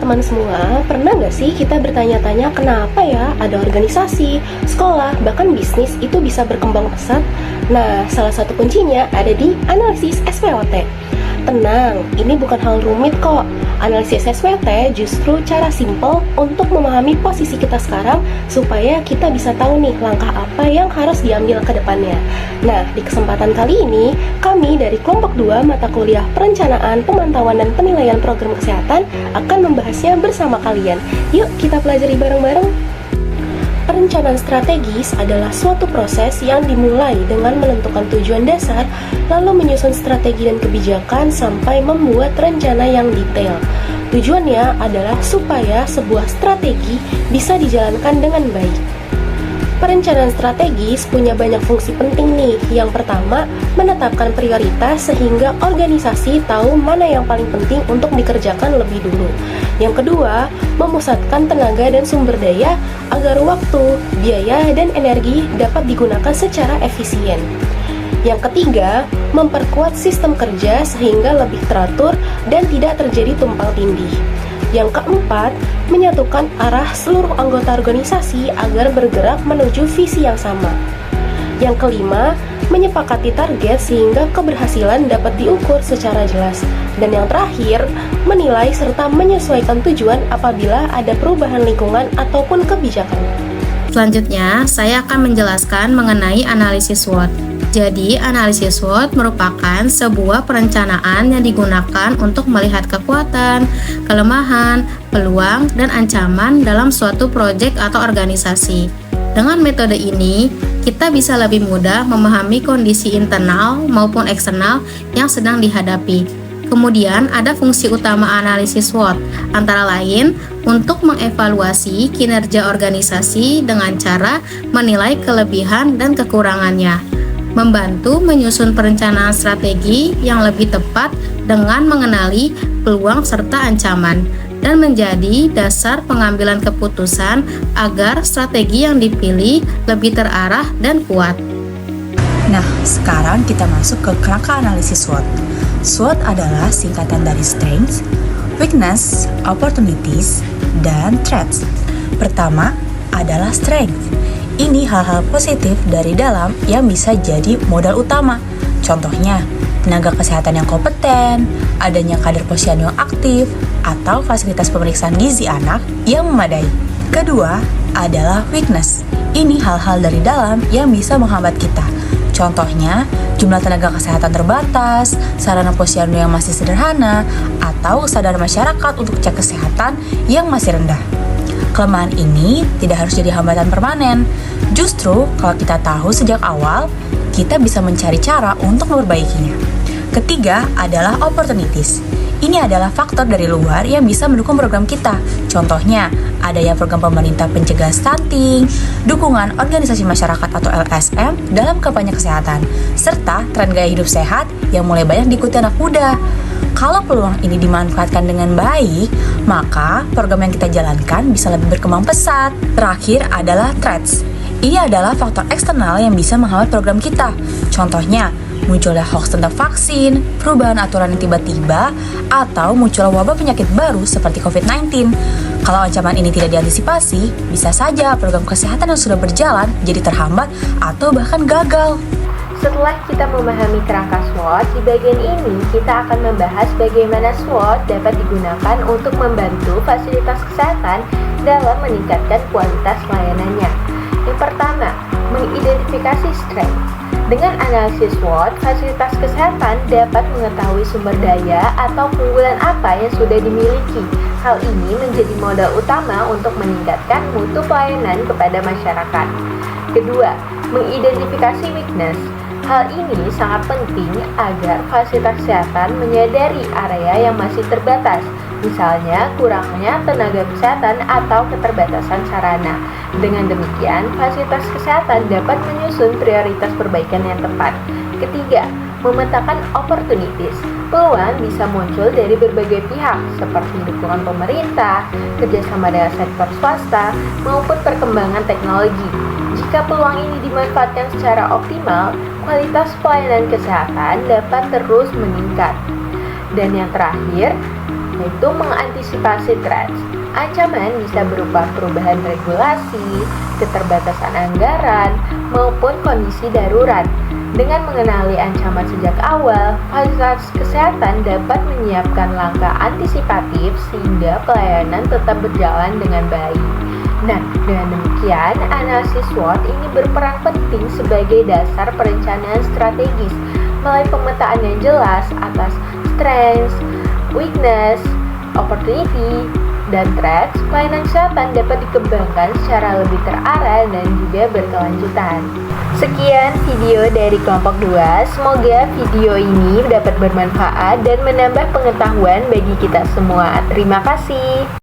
teman-teman semua, pernah nggak sih kita bertanya-tanya kenapa ya ada organisasi, sekolah, bahkan bisnis itu bisa berkembang pesat? Nah, salah satu kuncinya ada di analisis SWOT. Tenang, ini bukan hal rumit kok. Analisis SWOT justru cara simpel untuk memahami posisi kita sekarang supaya kita bisa tahu nih langkah apa yang harus diambil ke depannya. Nah, di kesempatan kali ini, kami dari kelompok 2 mata kuliah Perencanaan, Pemantauan, dan Penilaian Program Kesehatan akan membahasnya bersama kalian. Yuk, kita pelajari bareng-bareng. Perencanaan strategis adalah suatu proses yang dimulai dengan menentukan tujuan dasar, lalu menyusun strategi dan kebijakan sampai membuat rencana yang detail. Tujuannya adalah supaya sebuah strategi bisa dijalankan dengan baik. Perencanaan strategis punya banyak fungsi penting nih. Yang pertama, menetapkan prioritas sehingga organisasi tahu mana yang paling penting untuk dikerjakan lebih dulu. Yang kedua, memusatkan tenaga dan sumber daya agar waktu, biaya, dan energi dapat digunakan secara efisien. Yang ketiga, memperkuat sistem kerja sehingga lebih teratur dan tidak terjadi tumpang tindih. Yang keempat, menyatukan arah seluruh anggota organisasi agar bergerak menuju visi yang sama. Yang kelima, menyepakati target sehingga keberhasilan dapat diukur secara jelas. Dan yang terakhir, menilai serta menyesuaikan tujuan apabila ada perubahan lingkungan ataupun kebijakan. Selanjutnya, saya akan menjelaskan mengenai analisis SWOT. Jadi, analisis SWOT merupakan sebuah perencanaan yang digunakan untuk melihat kekuatan, kelemahan, peluang, dan ancaman dalam suatu proyek atau organisasi. Dengan metode ini, kita bisa lebih mudah memahami kondisi internal maupun eksternal yang sedang dihadapi. Kemudian ada fungsi utama analisis SWOT, antara lain untuk mengevaluasi kinerja organisasi dengan cara menilai kelebihan dan kekurangannya, membantu menyusun perencanaan strategi yang lebih tepat dengan mengenali peluang serta ancaman, dan menjadi dasar pengambilan keputusan agar strategi yang dipilih lebih terarah dan kuat. Nah, sekarang kita masuk ke kerangka analisis SWOT. SWOT adalah singkatan dari strengths, weakness, opportunities, dan threats. Pertama adalah strength. Ini hal-hal positif dari dalam yang bisa jadi modal utama. Contohnya, tenaga kesehatan yang kompeten, adanya kader posyandu yang aktif, atau fasilitas pemeriksaan gizi anak yang memadai. Kedua adalah weakness. Ini hal-hal dari dalam yang bisa menghambat kita. Contohnya, jumlah tenaga kesehatan terbatas, sarana posyandu yang masih sederhana, atau kesadaran masyarakat untuk cek kesehatan yang masih rendah. Kelemahan ini tidak harus jadi hambatan permanen. Justru, kalau kita tahu sejak awal, kita bisa mencari cara untuk memperbaikinya. Ketiga adalah opportunities. Ini adalah faktor dari luar yang bisa mendukung program kita. Contohnya, adanya program pemerintah pencegahan stunting, dukungan organisasi masyarakat atau LSM dalam kampanye kesehatan, serta tren gaya hidup sehat yang mulai banyak diikuti anak muda. Kalau peluang ini dimanfaatkan dengan baik, maka program yang kita jalankan bisa lebih berkembang pesat. Terakhir adalah threats. Ini adalah faktor eksternal yang bisa menghambat program kita. Contohnya, munculnya hoax tentang vaksin, perubahan aturan yang tiba-tiba, atau munculnya wabah penyakit baru seperti COVID-19. Kalau ancaman ini tidak diantisipasi, bisa saja program kesehatan yang sudah berjalan jadi terhambat atau bahkan gagal. Setelah kita memahami kerangka SWOT, di bagian ini kita akan membahas bagaimana SWOT dapat digunakan untuk membantu fasilitas kesehatan dalam meningkatkan kualitas layanannya. Yang pertama, mengidentifikasi strength. Dengan analisis SWOT, fasilitas kesehatan dapat mengetahui sumber daya atau keunggulan apa yang sudah dimiliki. Hal ini menjadi modal utama untuk meningkatkan mutu pelayanan kepada masyarakat. Kedua, mengidentifikasi weakness. Hal ini sangat penting agar fasilitas kesehatan menyadari area yang masih terbatas, misalnya kurangnya tenaga kesehatan atau keterbatasan sarana. Dengan demikian, fasilitas kesehatan dapat menyusun prioritas perbaikan yang tepat. Ketiga, memetakan opportunities. Peluang bisa muncul dari berbagai pihak, seperti dukungan pemerintah, kerjasama dengan sektor swasta, maupun perkembangan teknologi. Jika peluang ini dimanfaatkan secara optimal, kualitas pelayanan kesehatan dapat terus meningkat. Dan yang terakhir, yaitu mengantisipasi threats. Ancaman bisa berupa perubahan regulasi, keterbatasan anggaran, maupun kondisi darurat. Dengan mengenali ancaman sejak awal, fasilitas kesehatan dapat menyiapkan langkah antisipatif sehingga pelayanan tetap berjalan dengan baik. Nah, dengan demikian, analisis SWOT ini berperan penting sebagai dasar perencanaan strategis. Melalui pemetaan yang jelas atas strengths, weakness, opportunity, dan threats, pelayanan kesehatan dapat dikembangkan secara lebih terarah dan juga berkelanjutan. Sekian video dari kelompok 2, semoga video ini dapat bermanfaat dan menambah pengetahuan bagi kita semua. Terima kasih.